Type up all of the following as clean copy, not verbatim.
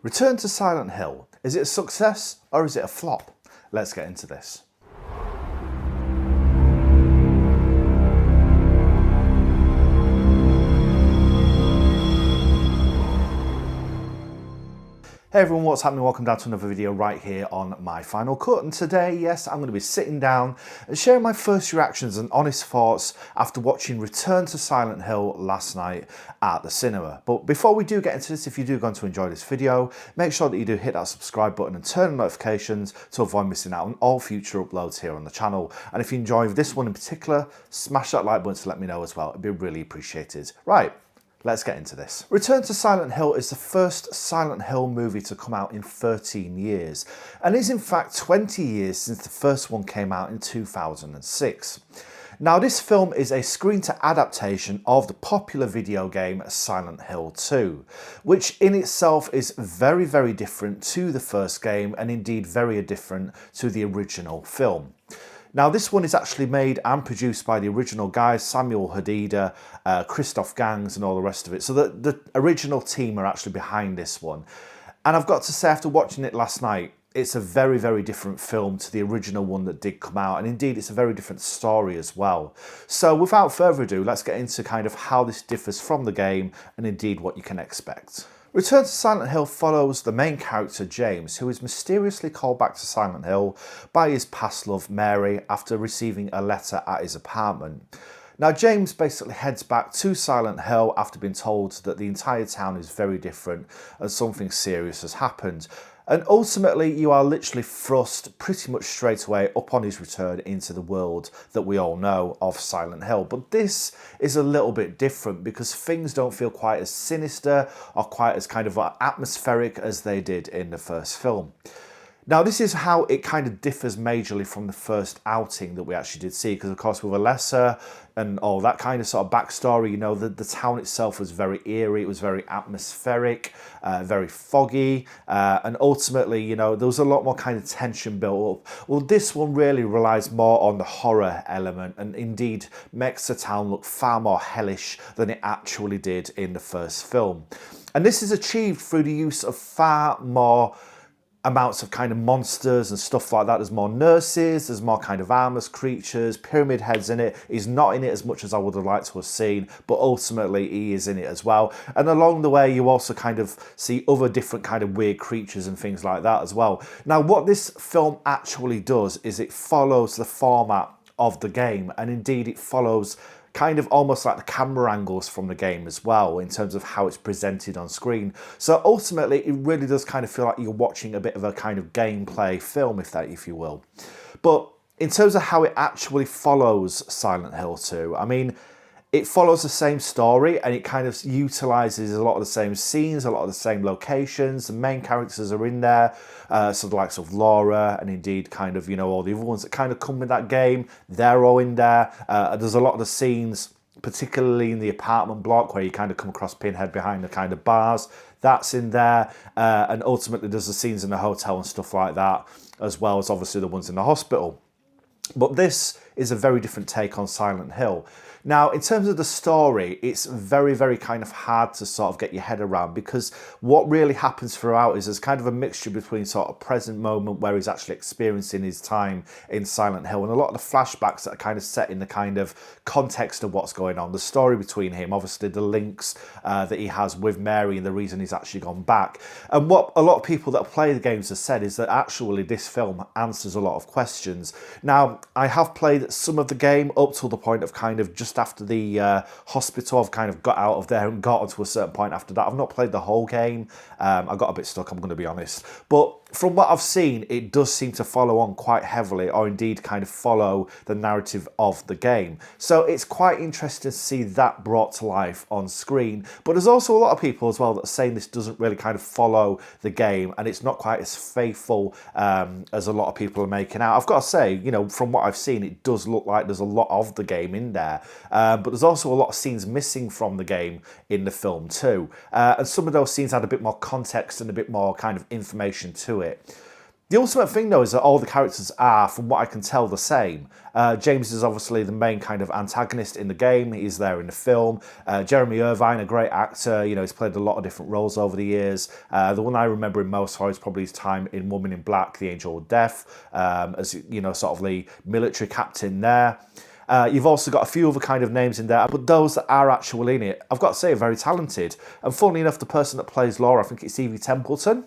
Return to Silent Hill. Is it a success or is it a flop? Let's get into this. Hey everyone, what's happening? Welcome down to another video right here on My Final Cut. And today, yes, I'm going to be sitting down and sharing my first reactions and honest thoughts after watching Return to Silent Hill last night at the cinema. But before we do get into this, if you do going to enjoy this video, make sure that you do hit that subscribe button and turn on notifications to avoid missing out on all future uploads here on the channel. And if you enjoy this one in particular, smash that like button to let me know as well. It'd be really appreciated. Right. Let's get into this. Return to Silent Hill is the first Silent Hill movie to come out in 13 years, and is in fact 20 years since the first one came out in 2006. Now, this film is a screen-to adaptation of the popular video game Silent Hill 2, which in itself is very, very different to the first game, and indeed very different to the original film. Now, this one is actually made and produced by the original guys, Samuel Hadida, Christoph Gangs and all the rest of it. So the original team are actually behind this one. And I've got to say, after watching it last night, it's a very, very different film to the original one that did come out. And indeed, it's a very different story as well. So without further ado, let's get into kind of how this differs from the game and indeed what you can expect. Return to Silent Hill follows the main character James, who is mysteriously called back to Silent Hill by his past love Mary after receiving a letter at his apartment. Now, James basically heads back to Silent Hill after being told that the entire town is very different and something serious has happened. And ultimately, you are literally thrust pretty much straight away upon his return into the world that we all know of Silent Hill. But this is a little bit different because things don't feel quite as sinister or quite as kind of atmospheric as they did in the first film. Now, this is how it kind of differs majorly from the first outing that we actually did see, because of course with Alessa and all that kind of sort of backstory, you know, the town itself was very eerie, it was very atmospheric, very foggy, and ultimately, you know, there was a lot more kind of tension built up. Well, this one really relies more on the horror element and indeed makes the town look far more hellish than it actually did in the first film. And this is achieved through the use of far more amounts of kind of monsters and stuff like that. There's more nurses, there's more kind of armless creatures, pyramid heads in it. He's not in it as much as I would have liked to have seen, but ultimately he is in it as well. And along the way, you also kind of see other different kind of weird creatures and things like that as well. Now, what this film actually does is it follows the format of the game, and indeed it follows kind of almost like the camera angles from the game as well in terms of how it's presented on screen. So ultimately it really does kind of feel like you're watching a bit of a kind of gameplay film, if you will. But in terms of how it actually follows Silent Hill 2, I mean, it follows the same story and it kind of utilises a lot of the same scenes, a lot of the same locations. The main characters are in there, so the likes of Laura and indeed kind of, you know, all the other ones that kind of come with that game, they're all in there. There's a lot of the scenes, particularly in the apartment block where you kind of come across Pinhead behind the kind of bars, that's in there. And ultimately there's the scenes in the hotel and stuff like that, as well as obviously the ones in the hospital. But this is a very different take on Silent Hill. Now, in terms of the story, it's very, very kind of hard to sort of get your head around, because what really happens throughout is there's kind of a mixture between sort of present moment where he's actually experiencing his time in Silent Hill and a lot of the flashbacks that are kind of set in the kind of context of what's going on, the story between him, obviously the links that he has with Mary and the reason he's actually gone back. And what a lot of people that play the games have said is that actually this film answers a lot of questions. Now, I have played some of the game up till the point of kind of just after the hospital. I've kind of got out of there and got to a certain point after that. I've not played the whole game. I got a bit stuck, I'm going to be honest. But from what I've seen, it does seem to follow on quite heavily, or indeed kind of follow the narrative of the game. So it's quite interesting to see that brought to life on screen. But there's also a lot of people as well that are saying this doesn't really kind of follow the game and it's not quite as faithful as a lot of people are making out. I've got to say, you know, from what I've seen, it does look like there's a lot of the game in there. But there's also a lot of scenes missing from the game in the film too. And some of those scenes had a bit more context and a bit more kind of information to it. The ultimate thing, though, is that all the characters are, from what I can tell, the same. James is obviously the main kind of antagonist in the game. He's there in the film. Jeremy Irvine, a great actor, he's played a lot of different roles over the years. The one I remember him most for is probably his time in Woman in Black, The Angel of Death, as, sort of the military captain there. You've also got a few other kind of names in there, but those that are actually in it, I've got to say, are very talented. And funnily enough, the person that plays Laura, I think it's Evie Templeton.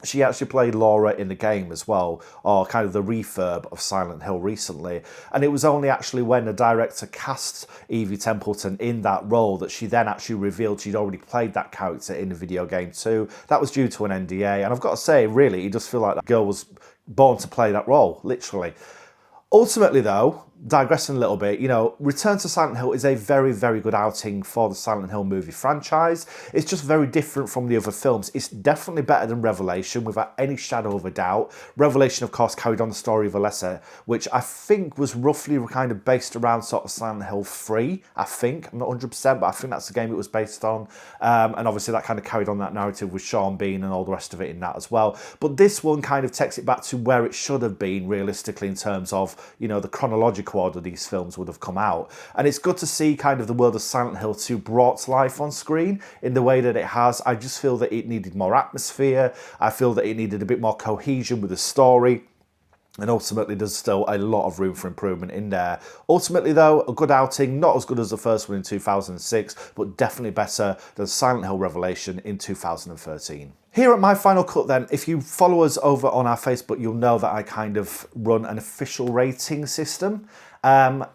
She actually played Laura in the game as well, or kind of the refurb of Silent Hill recently. And it was only actually when the director cast Evie Templeton in that role that she then actually revealed she'd already played that character in the video game too. That was due to an NDA. And I've got to say, really, you just feel like that girl was born to play that role, literally. Ultimately, though, digressing a little bit, Return to Silent Hill is a very, very good outing for the Silent Hill movie franchise. It's just very different from the other films. It's definitely better than Revelation, without any shadow of a doubt. Revelation, of course, carried on the story of Alessa, which I think was roughly kind of based around sort of Silent Hill 3, I think. I'm not 100%, but I think that's the game it was based on. And obviously that kind of carried on that narrative with Sean Bean and all the rest of it in that as well. But this one kind of takes it back to where it should have been, realistically, in terms of, the chronological order these films would have come out. And it's good to see kind of the world of Silent Hill 2 brought to life on screen in the way that it has. I just feel that it needed more atmosphere. I feel that it needed a bit more cohesion with the story. And ultimately, there's still a lot of room for improvement in there. Ultimately, though, a good outing, not as good as the first one in 2006, but definitely better than Silent Hill Revelation in 2013. Here at My Final Cut then, if you follow us over on our Facebook, you'll know that I kind of run an official rating system. And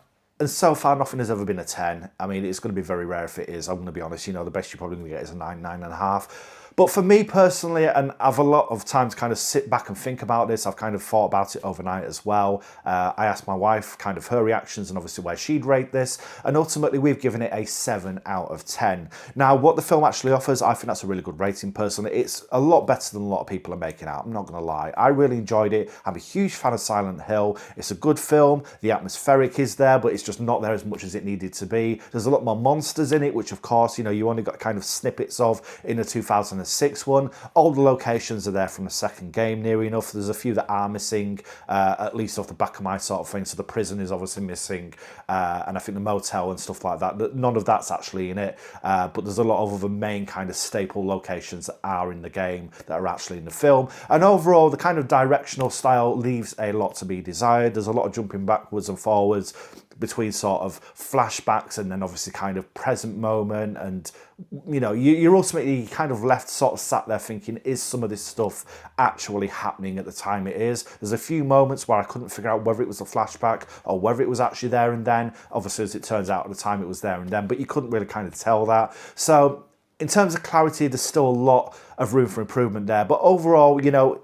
so far, nothing has ever been a 10. I mean, it's going to be very rare if it is. I'm going to be honest, the best you're probably going to get is a 9, 9.5. But for me personally, and I've a lot of time to kind of sit back and think about this, I've kind of thought about it overnight as well. I asked my wife kind of her reactions and obviously where she'd rate this. And ultimately, we've given it a 7 out of 10. Now, what the film actually offers, I think that's a really good rating personally. It's a lot better than a lot of people are making out. I'm not going to lie. I really enjoyed it. I'm a huge fan of Silent Hill. It's a good film. The atmospheric is there, but it's just not there as much as it needed to be. There's a lot more monsters in it, which of course, you only got kind of snippets of in the 2006 one. All the locations are there from the second game, near enough. There's a few that are missing, at least off the back of my sort of thing. So the prison is obviously missing, and I think the motel and stuff like that. None of that's actually in it, but there's a lot of other main kind of staple locations that are in the game that are actually in the film. And overall, the kind of directional style leaves a lot to be desired. There's a lot of jumping backwards and forwards between sort of flashbacks and then obviously kind of present moment, and you're ultimately kind of left sort of sat there thinking, is some of this stuff actually happening at the time it is? There's a few moments where I couldn't figure out whether it was a flashback or whether it was actually there and then. Obviously, as it turns out, at the time it was there and then, but you couldn't really kind of tell that. So in terms of clarity, there's still a lot of room for improvement there. But overall,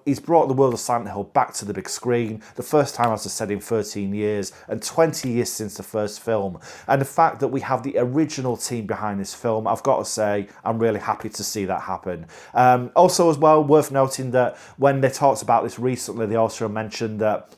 he's brought the world of Silent Hill back to the big screen. The first time, as I said, in 13 years and 20 years since the first film. And the fact that we have the original team behind this film, I've got to say, I'm really happy to see that happen. Also as well, worth noting that when they talked about this recently, they also mentioned that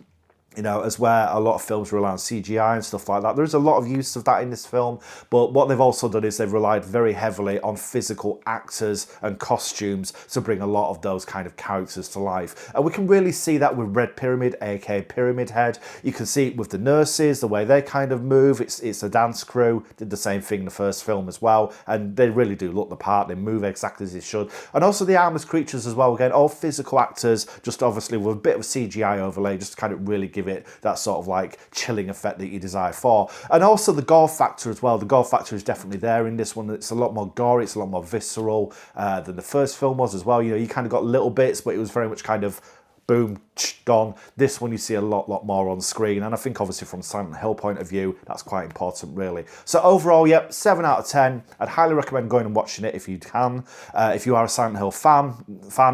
as where a lot of films rely on CGI and stuff like that. There's a lot of use of that in this film, but what they've also done is they've relied very heavily on physical actors and costumes to bring a lot of those kind of characters to life. And we can really see that with Red Pyramid, aka Pyramid Head. You can see it with the nurses, the way they kind of move. It's a dance crew, did the same thing in the first film as well, and they really do look the part. They move exactly as they should. And also the armless creatures as well, again, all physical actors, just obviously with a bit of a CGI overlay, just to kind of really give it that sort of like chilling effect that you desire for. And also the gore factor as well. The gore factor is definitely there in this one. It's a lot more gory, it's a lot more visceral than the first film was as well. You kind of got little bits, but it was very much kind of boom, gone. This one you see a lot more on screen, and I think obviously from Silent Hill point of view, that's quite important really. So overall, yep, 7 out of 10. I'd highly recommend going and watching it if you can. If you are a Silent Hill fan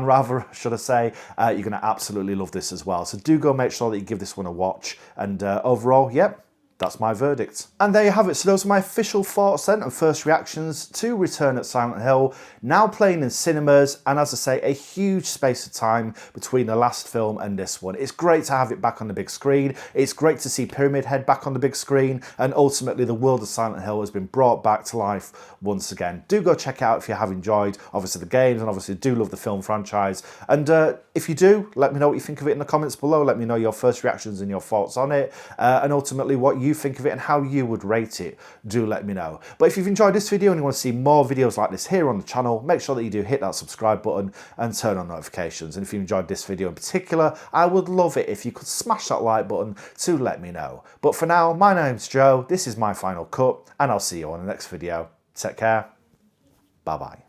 rather, should I say, you're going to absolutely love this as well. So do go make sure that you give this one a watch, and overall, yep, That's my verdict. And there you have it. So those are my official thoughts then and first reactions to Return at Silent Hill, now playing in cinemas, and as I say, a huge space of time between the last film and this one. It's great to have it back on the big screen. It's great to see Pyramid Head back on the big screen, and ultimately the world of Silent Hill has been brought back to life once again. Do go check it out if you have enjoyed, obviously, the games, and obviously do love the film franchise. And if you do, let me know what you think of it in the comments below. Let me know your first reactions and your thoughts on it, and ultimately what you think of it and how you would rate it. Do let me know. But if you've enjoyed this video and you want to see more videos like this here on the channel, make sure that you do hit that subscribe button and turn on notifications. And if you enjoyed this video in particular, I would love it if you could smash that like button to let me know. But for now, my name's Joe, this is my final cut, and I'll see you on the next video. Take care. Bye bye.